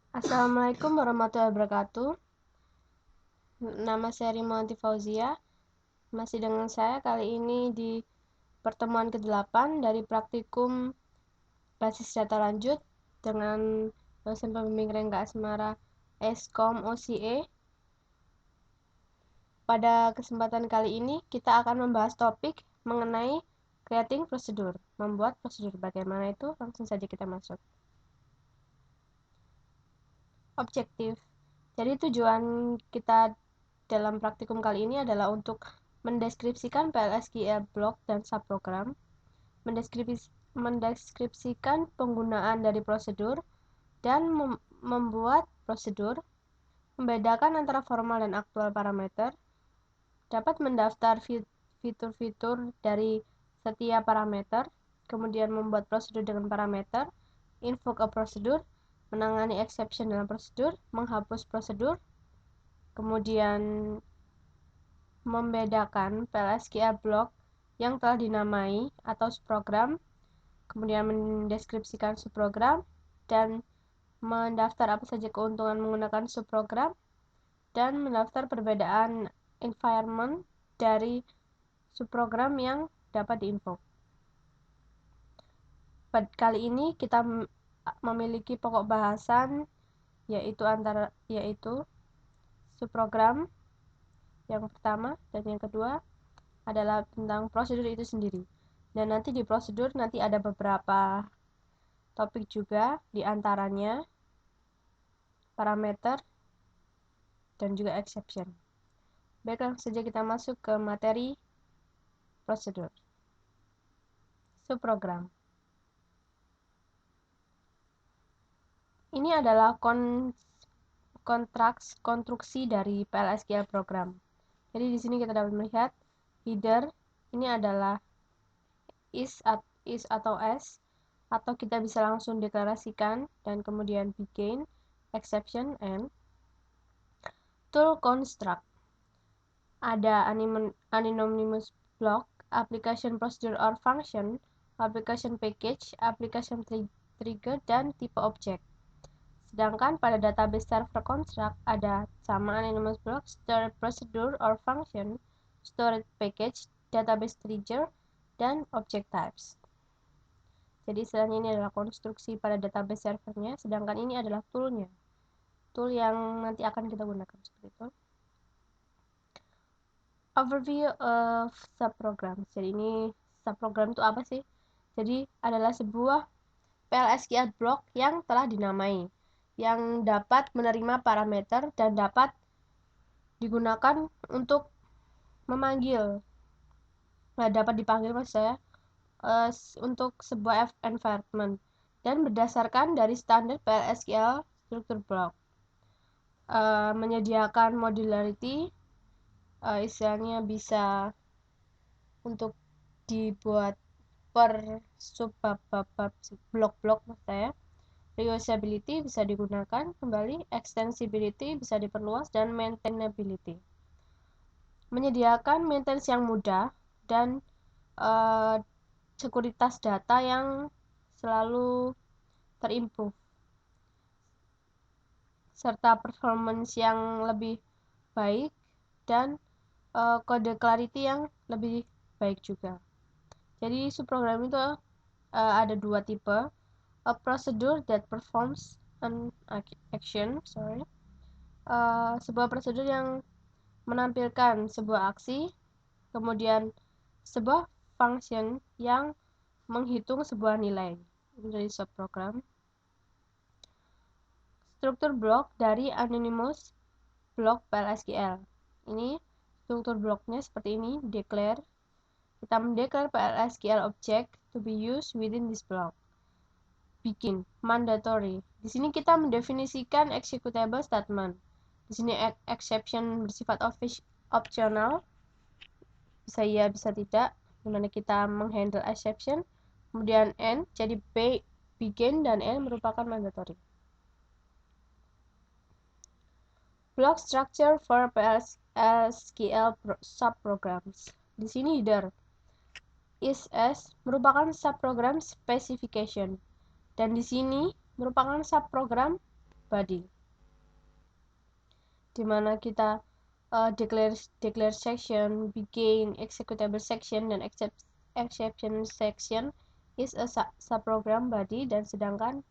Assalamualaikum warahmatullahi wabarakatuh. Nama saya Rimawanti Fauzia. Masih dengan saya kali ini di pertemuan ke-8 dari praktikum basis data lanjut dengan dosen pembimbing Rengga Asmara Eskom OCE. Pada kesempatan kali ini kita akan membahas topik mengenai creating prosedur, membuat prosedur. Bagaimana itu? Langsung saja kita masuk. Objektif. Jadi tujuan kita dalam praktikum kali ini adalah untuk mendeskripsikan PLSQL block dan subprogram, mendeskripsikan penggunaan dari prosedur, dan membuat prosedur, membedakan antara formal dan aktual parameter, dapat mendaftar fitur-fitur dari setiap parameter, kemudian membuat prosedur dengan parameter, invoke a prosedur, menangani exception dalam prosedur, menghapus prosedur, kemudian membedakan PLSQL block yang telah dinamai atau subprogram, kemudian mendeskripsikan subprogram, dan mendaftar apa saja keuntungan menggunakan subprogram, dan mendaftar perbedaan environment dari subprogram yang dapat diinvoke. Kali ini kita memiliki pokok bahasan yaitu subprogram yang pertama, dan yang kedua adalah tentang prosedur itu sendiri. Dan nanti di prosedur nanti ada beberapa topik juga, diantaranya parameter dan juga exception. Baik, langsung saja kita masuk ke materi prosedur. Subprogram. Ini adalah konstruksi dari PLSQL program. Jadi di sini kita dapat melihat header ini adalah is atau s, atau kita bisa langsung deklarasikan, dan kemudian begin, exception, and tool construct. Ada anonymous block, application procedure or function, application package, application trigger, dan tipe object. Sedangkan pada database server construct ada sama anonymous block, storage procedure or function, storage package, database trigger, dan object types. Jadi istilahnya ini adalah konstruksi pada database servernya, sedangkan ini adalah toolnya, tool yang nanti akan kita gunakan seperti itu. Overview of subprogram. Jadi ini subprogram itu apa sih? Jadi adalah sebuah PLSQL block yang telah dinamai, yang dapat menerima parameter dan dapat digunakan untuk memanggil, dapat dipanggil maksud saya, untuk sebuah environment, dan berdasarkan dari standar PLSQL struktur block, menyediakan modularity, istilahnya bisa untuk dibuat per subbab blok-blok saya. Reusability bisa digunakan kembali, extensibility bisa diperluas, dan maintainability. Menyediakan maintenance yang mudah dan sekuritas data yang selalu terimprove, serta performance yang lebih baik, dan kode clarity yang lebih baik juga. Jadi subprogram itu ada dua tipe, a procedure that performs an action, sebuah prosedur yang menampilkan sebuah aksi, kemudian sebuah function yang menghitung sebuah nilai. Itu dari subprogram. Struktur blok dari anonymous block PLSQL. Ini struktur bloknya seperti ini, declare. Kita mendeklar PLSQL object to be used within this block. Begin, mandatory. Di sini kita mendefinisikan executable statement. Di sini exception bersifat optional, bisa iya bisa tidak, dimana kita menghandle exception. Kemudian end, jadi begin dan end merupakan mandatory. Block structure for PLSQL subprograms. Di sini header is as merupakan subprogram specification, dan di sini merupakan subprogram body, dimana kita declare section, begin, executable section, dan exception section is a subprogram body, dan sedangkan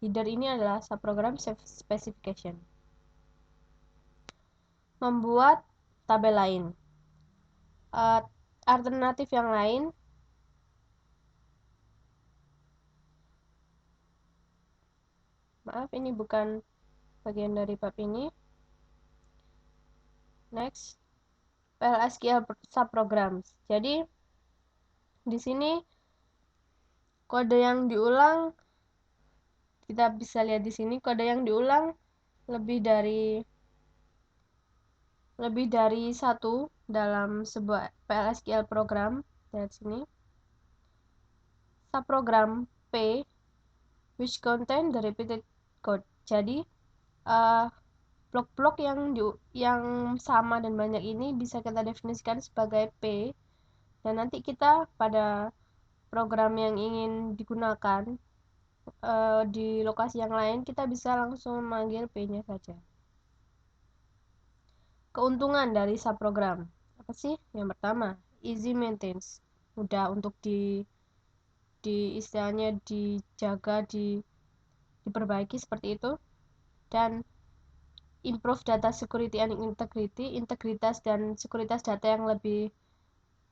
header ini adalah subprogram specification. Membuat tabel lain. Alternatif yang lain, maaf ini bukan bagian dari bab ini. Next, PLSQL subprograms. Jadi di sini kode yang diulang, kita bisa lihat di sini kode yang diulang lebih dari satu dalam sebuah PLSQL program. Lihat sini. Subprogram P which contain the repeated code. Jadi blok-blok yang sama dan banyak ini bisa kita definisikan sebagai P, dan nanti kita pada program yang ingin digunakan di lokasi yang lain, kita bisa langsung memanggil P-nya saja. Keuntungan dari subprogram apa sih? Yang pertama, easy maintenance, mudah untuk istilahnya dijaga, diperbaiki seperti itu, dan improve data security and integrity, integritas dan sekuritas data yang lebih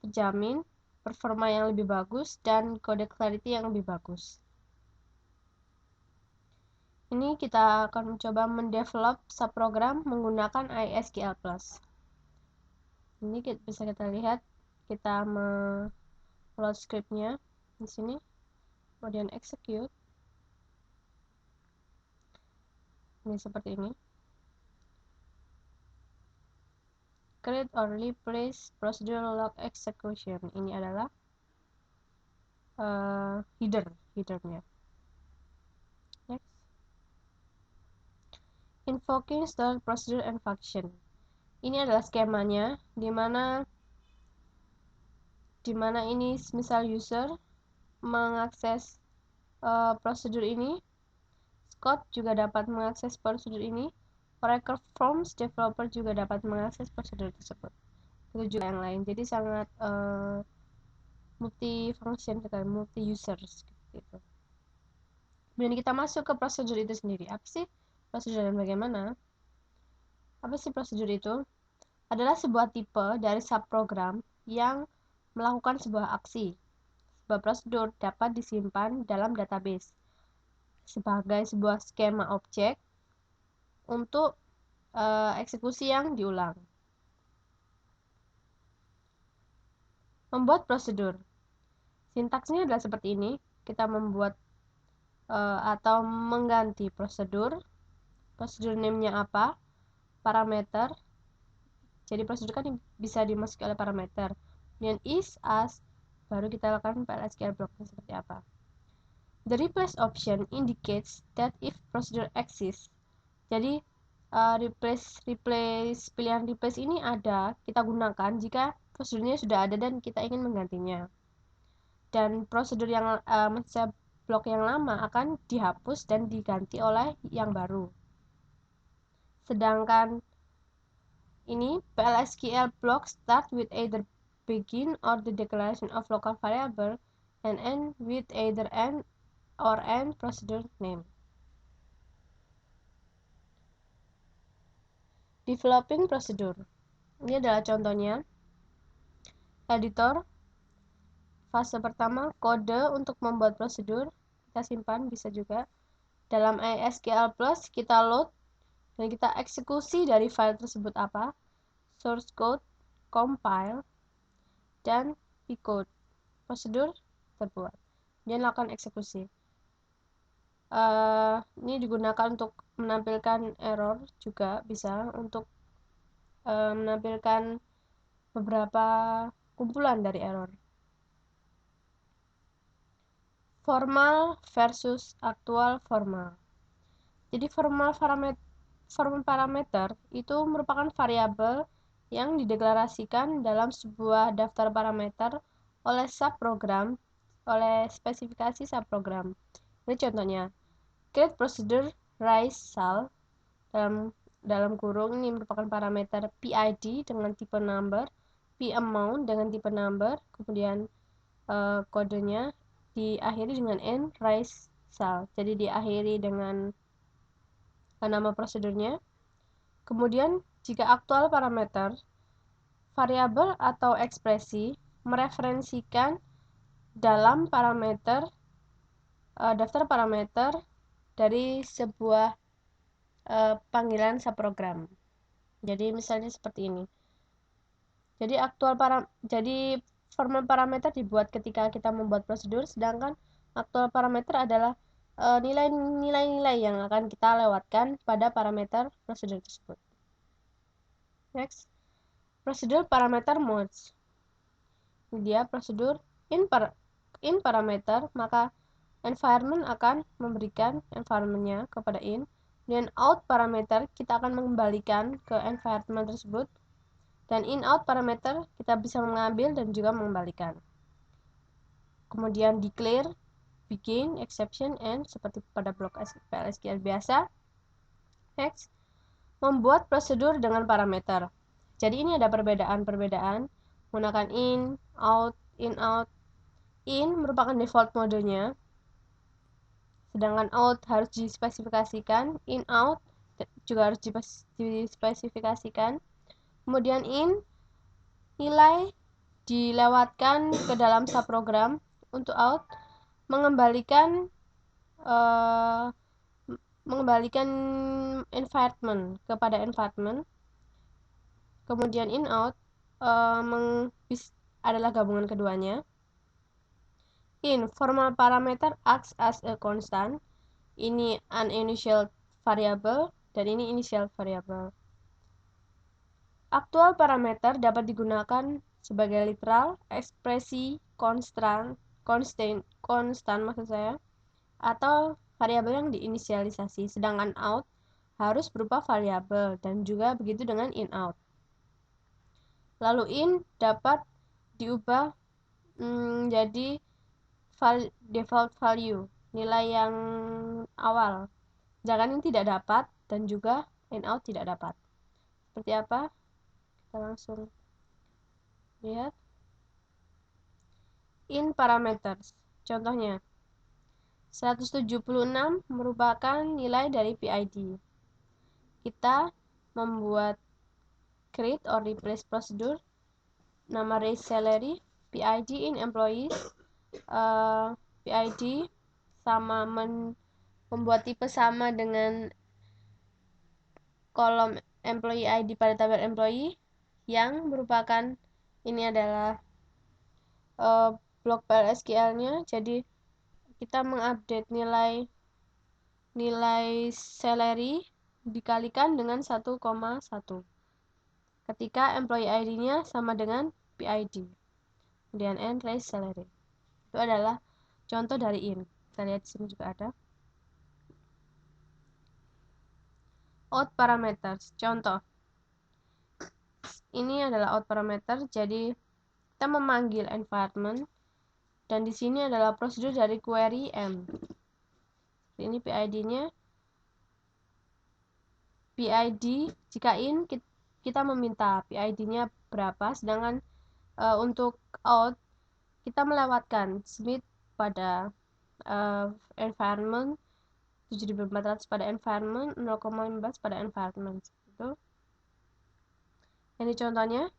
terjamin, performa yang lebih bagus, dan code clarity yang lebih bagus. Ini kita akan mencoba mendevelop subprogram menggunakan ISQL+. Ini bisa kita lihat, kita load scriptnya di sini, kemudian execute. Ini seperti ini. Create or replace procedural log execution. Ini adalah headernya. Next. Invoking stored procedure and function. Ini adalah skemanya, dimana ini misal user mengakses prosedur ini, Scott juga dapat mengakses prosedur ini, Oracle Forms developer juga dapat mengakses prosedur tersebut. Itu juga yang lain. Jadi sangat multi-function sekali, multi-user gitu. Kemudian kita masuk ke prosedur itu sendiri. Apa sih prosedur dan bagaimana? Apa sih prosedur itu? Adalah sebuah tipe dari subprogram yang melakukan sebuah aksi. Sebuah prosedur dapat disimpan dalam database sebagai sebuah skema objek untuk eksekusi yang diulang. Membuat prosedur. Sintaksnya adalah seperti ini. Kita membuat atau mengganti prosedur. Prosedur name-nya apa? Parameter. Jadi prosedur kan bisa dimasuki oleh parameter. Kemudian is, as, baru kita lakukan PLSQL blocknya seperti apa. The replace option indicates that if procedure exists. Jadi pilihan replace ini ada, kita gunakan jika prosedurnya sudah ada dan kita ingin menggantinya. Dan prosedur yang blok yang lama akan dihapus dan diganti oleh yang baru. Sedangkan ini PLSQL block start with either begin or the declaration of local variable and end with either end or end procedure name. Developing procedure. Ini adalah contohnya. Editor. Fase pertama, kode untuk membuat prosedur. Kita simpan, bisa juga. Dalam ISQL+, kita load dan kita eksekusi dari file tersebut apa? Source code, compile, dan pcode. Prosedur terbuat. Dan lakukan eksekusi. Ini digunakan untuk menampilkan error juga, bisa untuk menampilkan beberapa kumpulan dari error. Formal versus aktual formal. Jadi formal parameter itu merupakan variabel yang dideklarasikan dalam sebuah daftar parameter oleh spesifikasi subprogram. Ini contohnya. Create procedure raise sal dalam kurung ini merupakan parameter PID dengan tipe number, P amount dengan tipe number, kemudian kodenya diakhiri dengan n raise sal. Jadi diakhiri dengan nama prosedurnya. Kemudian jika aktual parameter, variabel atau ekspresi mereferensikan dalam parameter daftar parameter dari sebuah panggilan subprogram. Jadi misalnya seperti ini. Jadi formal parameter dibuat ketika kita membuat prosedur, sedangkan aktual parameter adalah nilai-nilai yang akan kita lewatkan pada parameter prosedur tersebut. Next, prosedur parameter modes. Ini dia prosedur in parameter, maka environment akan memberikan environment-nya kepada in. Dan out parameter kita akan mengembalikan ke environment tersebut. Dan in out parameter kita bisa mengambil dan juga mengembalikan. Kemudian declare, begin, exception, end seperti pada blok PLSQL biasa. Next, membuat prosedur dengan parameter. Jadi ini ada perbedaan menggunakan in, out. In merupakan default modenya, sedangkan out harus dispesifikasikan, in out juga harus dispesifikasikan. Kemudian in, nilai dilewatkan ke dalam subprogram. Untuk out, mengembalikan environment kepada environment. Kemudian in out adalah gabungan keduanya. In, formal parameter acts as a constant. Ini uninitial variable dan ini initial variable. Aktual parameter dapat digunakan sebagai literal, ekspresi konstan maksud saya, atau variabel yang diinisialisasi. Sedangkan out harus berupa variabel dan juga begitu dengan in out. Lalu in dapat diubah menjadi default value, nilai yang awal. Sedangkan ini tidak dapat dan juga in out tidak dapat. Seperti apa? Kita langsung lihat. In parameters. Contohnya 176 merupakan nilai dari PID. Kita membuat create or replace prosedur, nama raise salary, PID in employees, PID sama membuat tipe sama dengan kolom employee ID pada tabel employee, yang merupakan ini adalah blok PLSQL-nya. Jadi kita mengupdate nilai salary dikalikan dengan 1,1 ketika employee ID-nya sama dengan PID. Kemudian n raise salary. Itu adalah contoh dari in. Kita lihat di sini juga ada. Out parameters. Contoh. Ini adalah out parameter. Jadi kita memanggil environment dan di sini adalah prosedur dari query m. Ini PID-nya. PID jika in kita meminta PID-nya berapa, sedangkan untuk out kita melewatkan submit pada environment 7400 pada environment, 0,15 pada environment. Itu. Ini contohnya.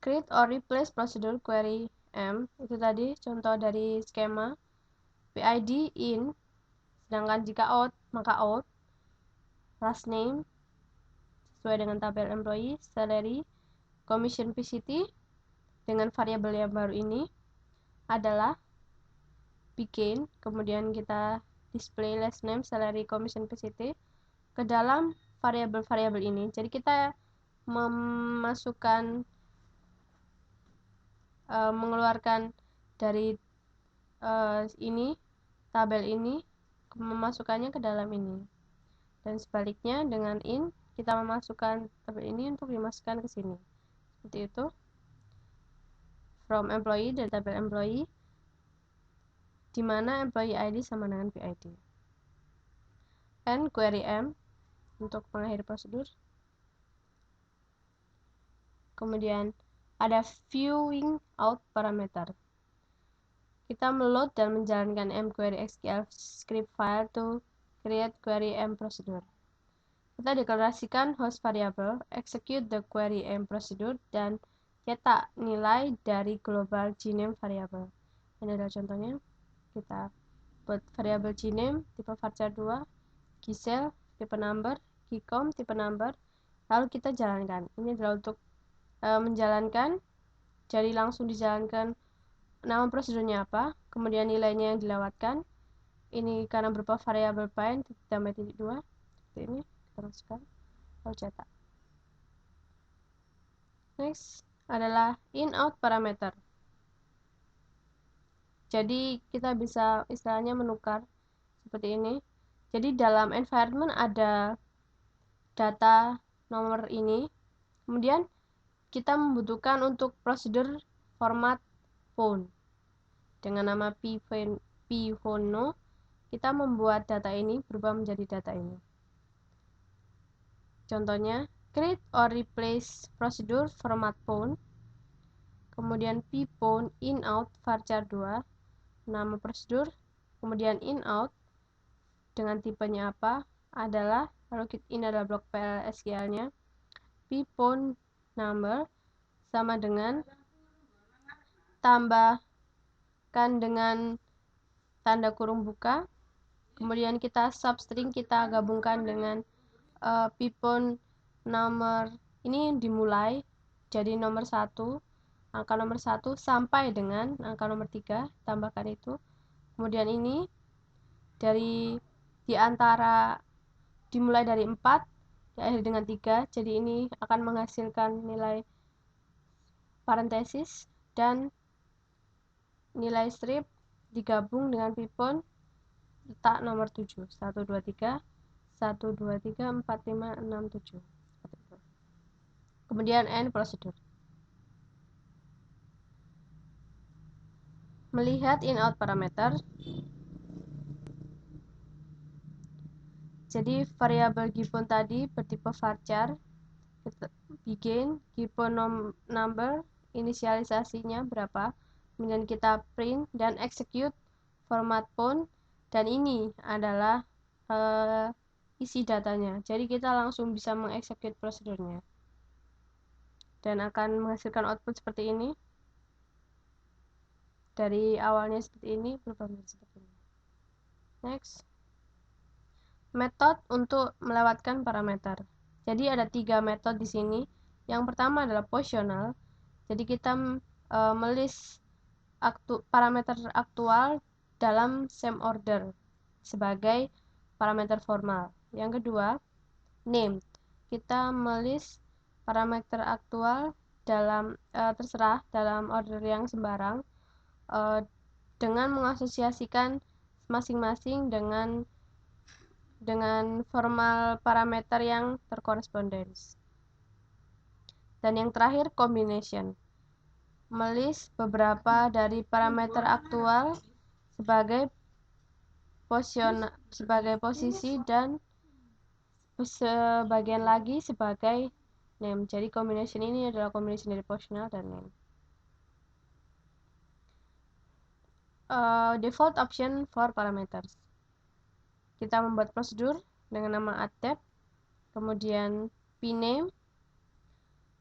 Create or replace procedure query M. Itu tadi contoh dari skema. PID in, sedangkan jika out maka out. Last name sesuai dengan tabel employee, salary, commission PCT dengan variabel yang baru ini adalah begin, kemudian kita display last name, salary, commission PCT ke dalam variabel-variabel ini. Jadi kita memasukkan mengeluarkan dari ini tabel ini, memasukkannya ke dalam ini. Dan sebaliknya dengan in kita memasukkan tabel ini untuk dimasukkan ke sini. Seperti itu. From employee dari tabel employee, di mana employee ID sama dengan PID. and query M untuk mengakhiri prosedur. Kemudian ada viewing out parameter. Kita meload dan menjalankan mQuery SQL script file to create query M procedure. Kita deklarasikan host variable, execute the query M procedure, dan cetak nilai dari global gname variable. Ini adalah contohnya. Kita buat variabel gname tipe varchar 2, gisel tipe number, gcom tipe number, lalu kita jalankan. Ini adalah untuk menjalankan, jadi langsung dijalankan nama prosedurnya apa, kemudian nilainya yang dilewatkan. Ini karena berupa variabel bind ditambah titik 2, seperti ini. Kita masukkan, lalu cetak. Next adalah in-out parameter. Jadi kita bisa istilahnya menukar seperti ini. Jadi dalam environment ada data nomor ini, kemudian kita membutuhkan untuk prosedur format phone dengan nama phono. Kita membuat data ini berubah menjadi data ini. Contohnya, create or replace prosedur format phone, kemudian pphone in out varchar 2, nama prosedur, kemudian in out dengan tipenya apa adalah, lalu ini adalah blok PL-SQL-nya, pphone number sama dengan tambahkan dengan tanda kurung buka, kemudian kita substring, kita gabungkan dengan pphone nomor ini dimulai jadi nomor 1, angka nomor 1 sampai dengan angka nomor 3, tambahkan itu. Kemudian ini dimulai dari 4, diakhiri dengan 3, jadi ini akan menghasilkan nilai parentesis dan nilai strip digabung dengan pphone letak nomor 7, 1, 2, 3, 1, 2, 3, 4, 5, 6, 7. Kemudian end prosedur. Melihat in-out parameter. Jadi variabel gibbon tadi bertipe varchar, begin, gibbon number, inisialisasinya berapa, kemudian kita print dan execute format phone, dan ini adalah isi datanya. Jadi kita langsung bisa mengeksekut prosedurnya dan akan menghasilkan output seperti ini. Dari awalnya seperti ini berubah menjadi seperti ini. Next, metode untuk melewatkan parameter. Jadi ada 3 metode di sini. Yang pertama adalah positional. Jadi kita melist parameter aktual dalam same order sebagai parameter formal. Yang kedua, named. Kita melist parameter aktual dalam terserah dalam order yang sembarang dengan mengasosiasikan masing-masing dengan formal parameter yang terkorespondens. Dan yang terakhir, combination. Melist beberapa dari parameter aktual sebagai posisi dan sebagian lagi sebagai name. Jadi combination ini adalah combination dari positional dan name. Default option for parameters. Kita membuat prosedur dengan nama add-tab, kemudian pname,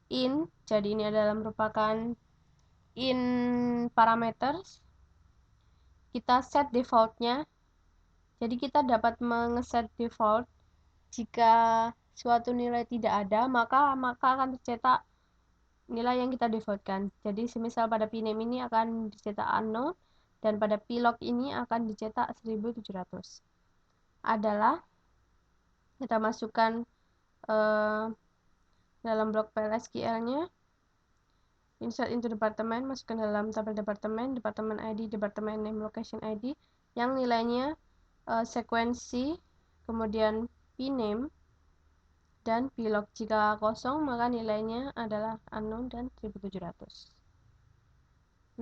in, jadi ini adalah merupakan in parameters. Kita set defaultnya, jadi kita dapat mengeset default. Jika suatu nilai tidak ada, maka akan tercetak nilai yang kita defaultkan. Jadi semisal pada pname ini akan dicetak unknown, dan pada plog ini akan dicetak 1700. Adalah kita masukkan dalam blok PL-SQL-nya, insert into department, masukkan dalam tabel departemen, departemen ID, departemen name, location ID, yang nilainya sekuensi, kemudian pname, dan plog. Jika kosong, maka nilainya adalah unknown dan 1700.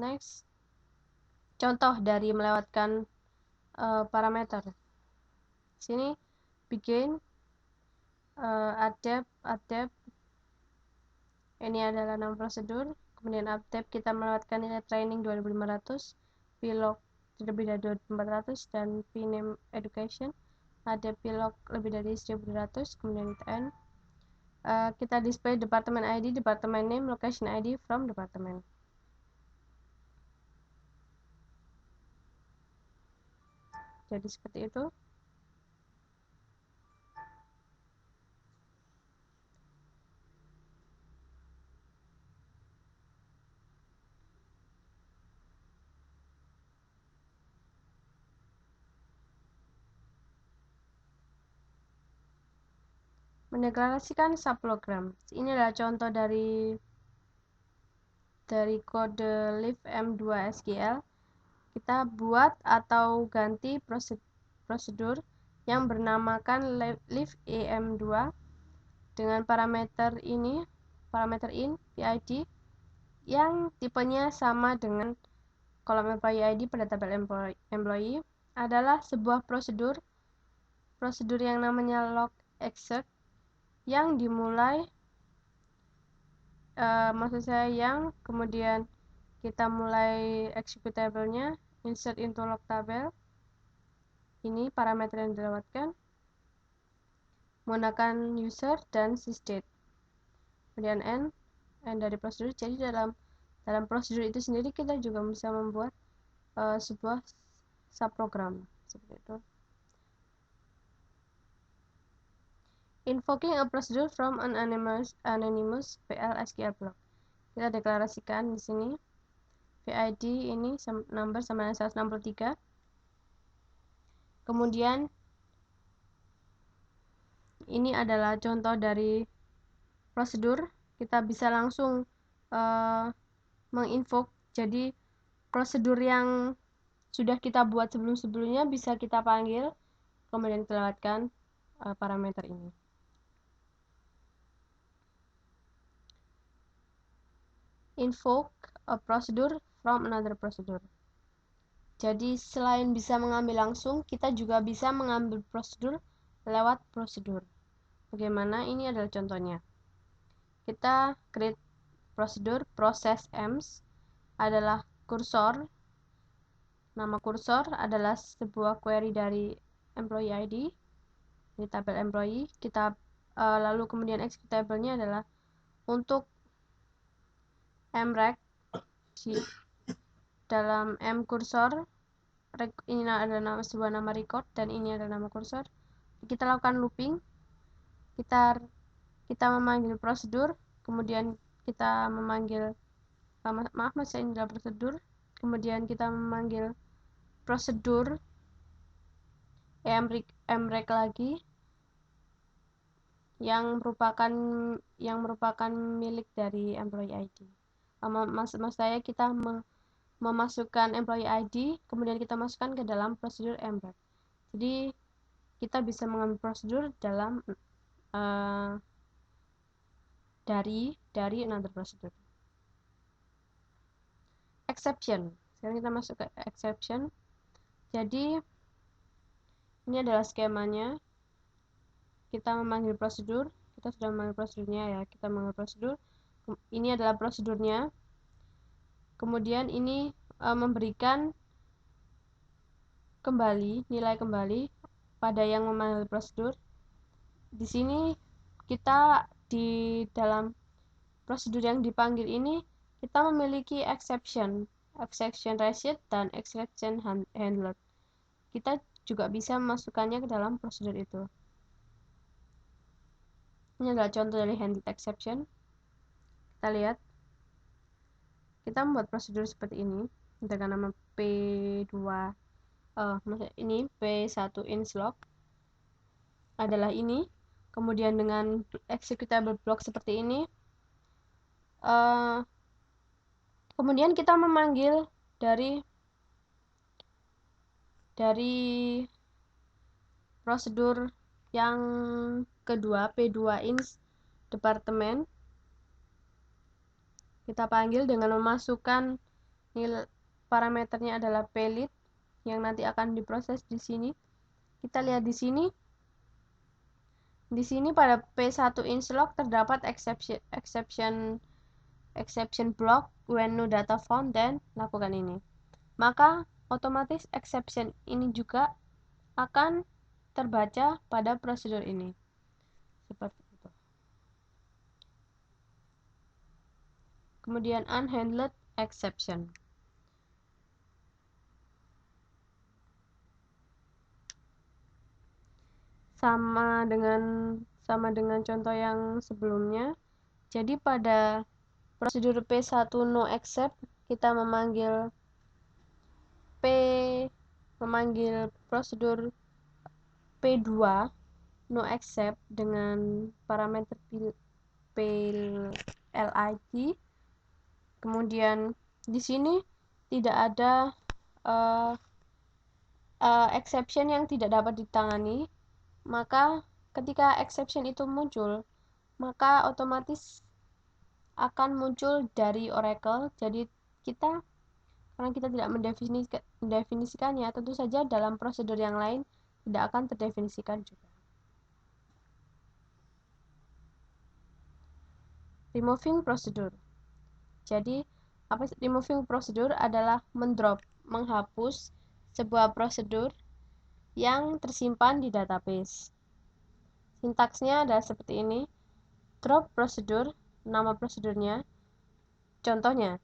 Next, contoh dari melewatkan parameter. Sini begin, adapt, ini adalah nama prosedur. Kemudian adapt kita melewatkan nilai training 2500, vlog lebih dari 2400, dan vname education ada vlog lebih dari 1200. Kemudian kita end. Kita display department ID, department name, location ID from department. Jadi seperti itu. Mendeklarasikan subprogram. Ini adalah contoh dari kode live M2 SQL. Kita buat atau ganti prosedur yang bernamakan live EM2 dengan parameter ini, parameter in PID yang tipenya sama dengan kolom employee ID pada tabel employee adalah sebuah prosedur yang namanya log exec yang dimulai maksud saya yang kemudian kita mulai executable-nya, insert into log tabel. Ini parameter yang dilewatkan menggunakan user dan sysdate. Kemudian end dari prosedur. Jadi dalam prosedur itu sendiri kita juga bisa membuat sebuah subprogram seperti itu. Invoking a procedure from an anonymous PL SQL block. Kita deklarasikan di sini PID ini number sama dengan 163. Kemudian ini adalah contoh dari prosedur. Kita bisa langsung menginvoke. Jadi prosedur yang sudah kita buat sebelum-sebelumnya bisa kita panggil, kemudian kita lewatkan parameter ini. Invoke a procedure from another procedure. Jadi selain bisa mengambil langsung, kita juga bisa mengambil prosedur lewat prosedur. Bagaimana? Ini adalah contohnya. Kita create prosedur process ems adalah kursor. Nama kursor adalah sebuah query dari employee ID di tabel employee. Kita lalu kemudian executable-nya adalah untuk mrec di dalam m kursor. Ini adalah sebuah nama record dan ini adalah nama kursor. Kita lakukan looping. Kita memanggil prosedur, kemudian kita memanggil maaf masih ini adalah prosedur. Kemudian kita memanggil prosedur mrec lagi yang merupakan milik dari employee ID. Maksud saya kita memasukkan employee ID, kemudian kita masukkan ke dalam prosedur mrec. Jadi kita bisa mengambil prosedur dalam dari another prosedur. Exception. Sekarang kita masuk ke exception. Jadi ini adalah skemanya. Kita memanggil prosedur. Kita sudah memanggil prosedurnya ya. Kita memanggil prosedur. Ini adalah prosedurnya. Kemudian ini memberikan nilai kembali pada yang memanggil prosedur. Di sini kita di dalam prosedur yang dipanggil ini kita memiliki exception receipt dan exception handler. Kita juga bisa memasukkannya ke dalam prosedur itu. Ini adalah contoh dari handled exception. Kita lihat. Kita membuat prosedur seperti ini dengan nama P2 ini P1 inslog adalah ini, kemudian dengan executable block seperti ini, kemudian kita memanggil dari prosedur yang kedua P2 ins departemen. Kita panggil dengan memasukkan nilai parameternya adalah pLead yang nanti akan diproses di sini. Kita lihat di sini Di sini pada P1 inslog terdapat exception block when no data found, dan lakukan ini. Maka otomatis exception ini juga akan terbaca pada prosedur ini. Seperti itu. Kemudian unhandled exception. Sama dengan contoh yang sebelumnya. Jadi pada prosedur P1 no accept, kita memanggil prosedur P2 no accept dengan parameter PLID. Kemudian di sini tidak ada exception yang tidak dapat ditangani. Maka ketika exception itu muncul, maka otomatis akan muncul dari Oracle. Jadi karena kita tidak mendefinisikannya, tentu saja dalam prosedur yang lain tidak akan terdefinisikan juga. Removing procedure. Jadi, removing procedure adalah menghapus sebuah prosedur yang tersimpan di database. Sintaksnya adalah seperti ini. Drop procedure, nama prosedurnya. Contohnya,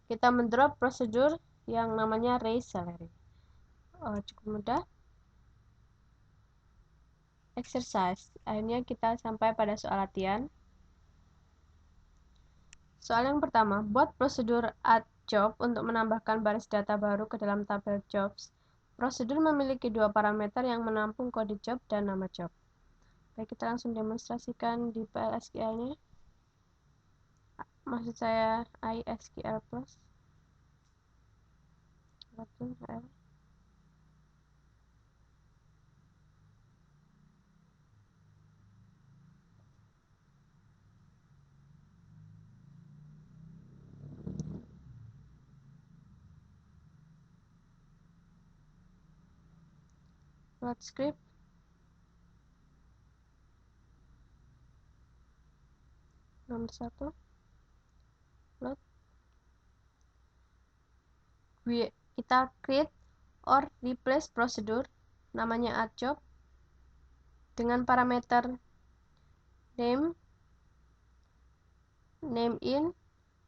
kita mendrop prosedur yang namanya raise salary. Cukup mudah. Exercise. Akhirnya kita sampai pada soal latihan. Soal yang pertama, buat prosedur add job untuk menambahkan baris data baru ke dalam tabel jobs. Prosedur memiliki dua parameter yang menampung kode job dan nama job. Baik, kita langsung demonstrasikan di PLSQL-nya. Maksud saya ISQL Plus. Load script. Nomor 1. Load. Kita create or replace prosedur namanya add job dengan parameter name in,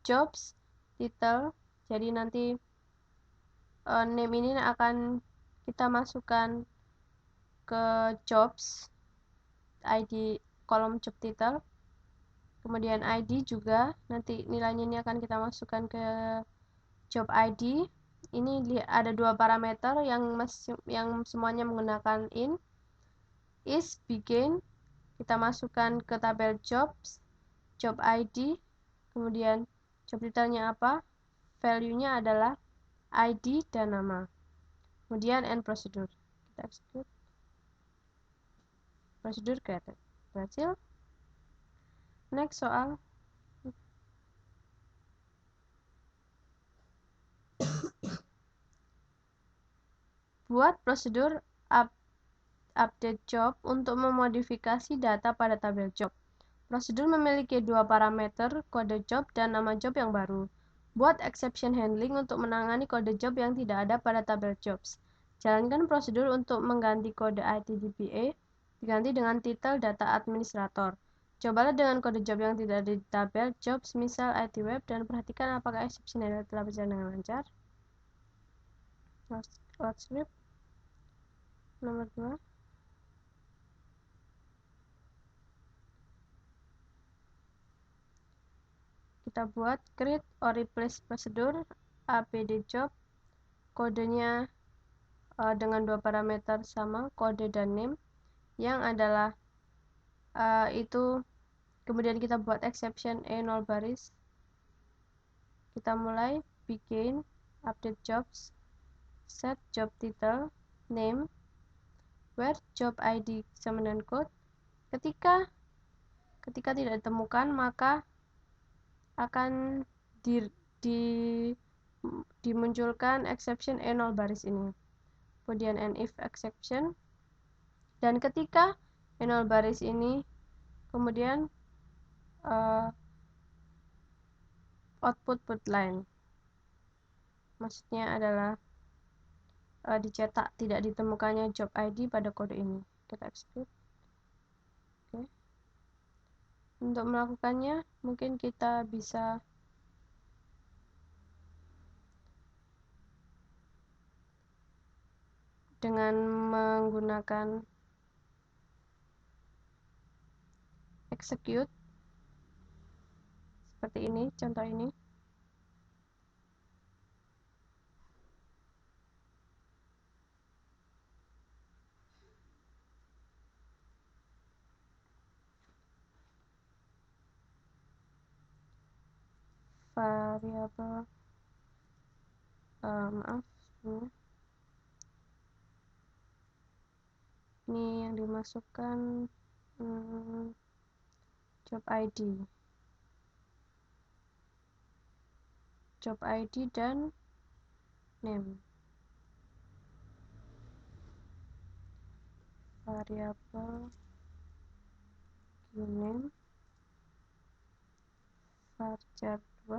jobs, title. Jadi nanti name ini akan kita masukkan ke jobs, ID kolom job title. Kemudian ID juga nanti nilainya ini akan kita masukkan ke job ID. Ini ada dua parameter yang semuanya menggunakan in. Is begin kita masukkan ke tabel jobs, job ID, kemudian job title-nya apa, value-nya adalah ID dan nama. Kemudian end procedure. Kita execute. Procedure created. Berhasil. Next soal. Buat prosedur update job untuk memodifikasi data pada tabel job. Prosedur memiliki dua parameter, kode job dan nama job yang baru. Buat exception handling untuk menangani kode job yang tidak ada pada tabel jobs. Jalankan prosedur untuk mengganti kode ID DBA diganti dengan titel data administrator. Cobalah dengan kode job yang tidak ada di tabel jobs, misal IT web, dan perhatikan apakah exception handling telah berjalan dengan lancar. Load script. Nomor 2. Kita buat create or replace prosedur apd job. Kodenya dengan dua parameter sama, kode dan name, yang adalah itu. Kemudian kita buat exception E0 baris. Kita mulai bikin update jobs, set job title, name, where job ID sama dengan code. Ketika tidak ditemukan, maka akan dimunculkan exception E0 baris ini. Kemudian if exception, dan ketika final baris ini, kemudian output put line, maksudnya adalah dicetak tidak ditemukannya job ID pada kode ini. Kita execute. Oke. Untuk melakukannya, mungkin kita bisa dengan menggunakan execute seperti ini, contoh ini. Variabel maaf ini yang dimasukkan job ID dan name. Variabel name varchar 2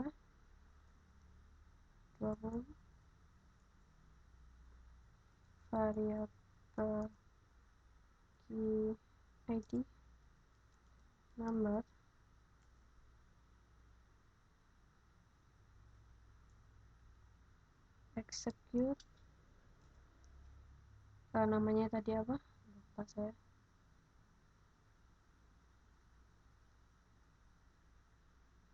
variabel ID number execute namanya tadi apa? Lupa saya.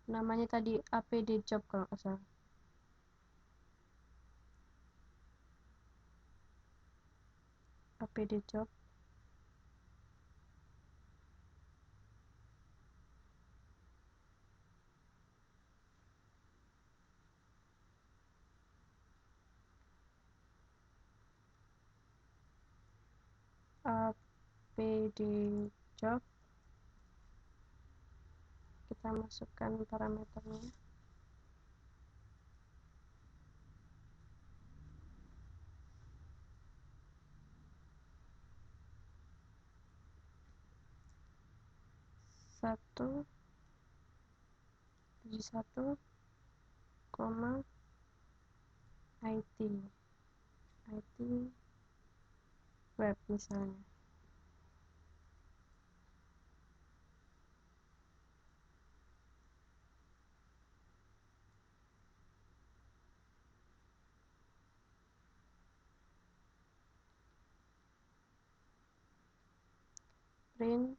Namanya tadi APD job kalau nggak salah. APD job. APD job. Kita masukkan parameternya. Satu 71, IT web misalnya. Print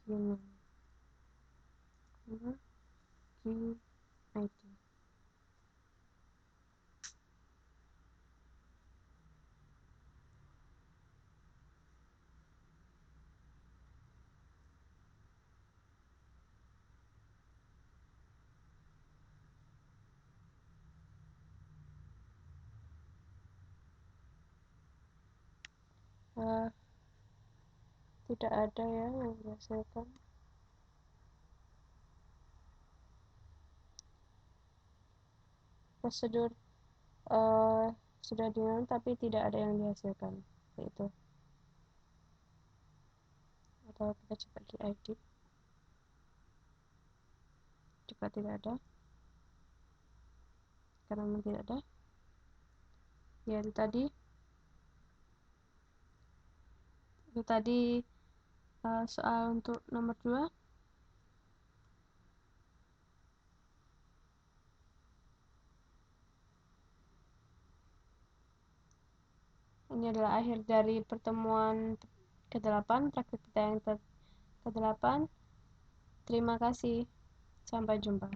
gini ID. Tidak ada ya yang dihasilkan. Prosedur sudah dilakukan tapi tidak ada yang dihasilkan, yaitu atau kita coba di ID juga tidak ada, karena memang tidak ada. Ya itu tadi soal untuk nomor 2. Ini adalah akhir dari pertemuan ke-8, praktik kita yang ke-8. Terima kasih, sampai jumpa.